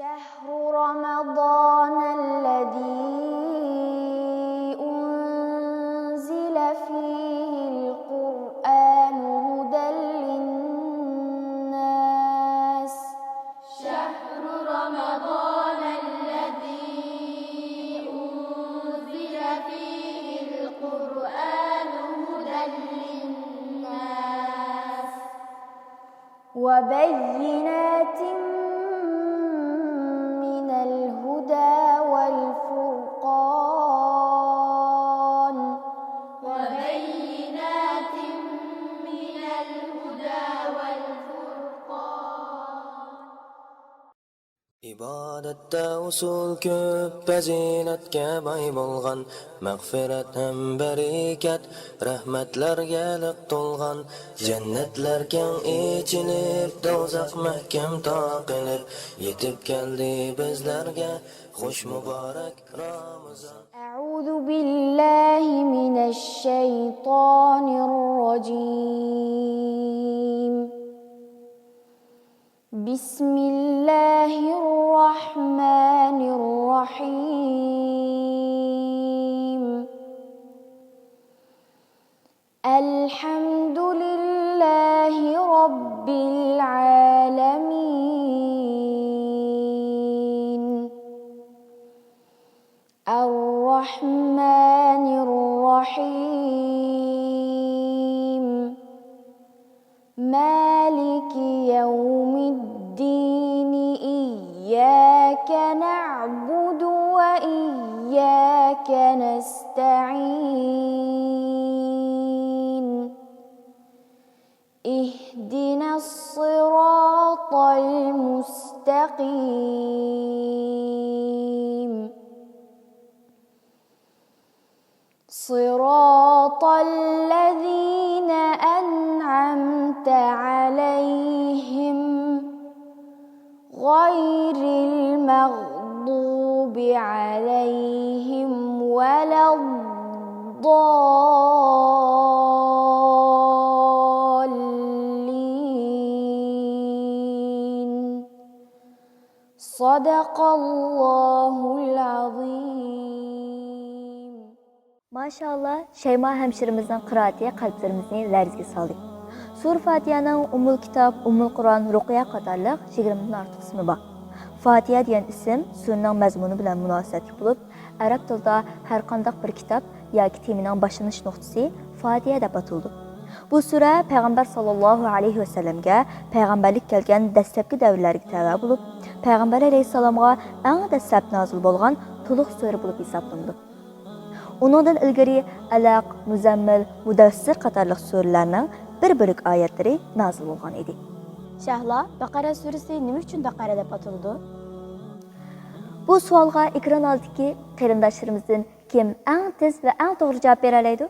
شهر رمضان الذي أنزل فيه القرآن هدى للناس. شهر رمضان الذي أنزل فيه القرآن هدى للناس وبينات من الهدى والفرقان. وبينات من الهدى والفرقان. ibodatda usul ko'p, fazilatga boy bo'lgan, mag'firat ham barakat, rahmatlarga liq to'lgan, jannatlar keng ichilib, do'zax mahkam taqilib, yetib keldi bizlarga xush muborak Ramazon. أعوذ بالله من الشيطان الرجيم. بسم الله الرحمن الرحيم. الحمد لله رب العالمين. الرحمن الرحيم. مالك يوم الدين. إياك نعبد وإياك نستعين. اهدنا الصراط المستقيم. صراط الذين أنعمت عليهم غير المغضوب عليهم ولا الضالين. صدق الله العظيم. Maşallah, Şeyma hemşirimizin qıraati qalblarimizni larzga saldı. Sur Fatiha'nın Umul Kitab, Umul Kur'an, Ruqya qatarlıq 20'den artıq ismi var. Fatiha degan ism surning mazmuni bilan munosabatli bo'lib, arab tilida har qanday bir kitob yoki temining boshlanish nuqtasi Fatiha deb ataldi. Bu sura Payg'ambar sallallohu alayhi va sallamga payg'ambarlik kelgan dastlabki davrlarga tava bo'lib, Payg'ambar alayhisalomga eng dastlab nozil bo'lgan to'liq sura bo'lib hisoblanadi. Onundan ilgari Alaq, Muzammil, Mudassir qatorliq suralarning bir bo'lik oyatlari nozil bo'lgan edi. Shahla, Baqara surasi nima uchun Baqara deb ataldi? Bu savolga ekran oldidagi qarindoshlarimizdan kim eng tez va eng to'g'ri javob bera oladi?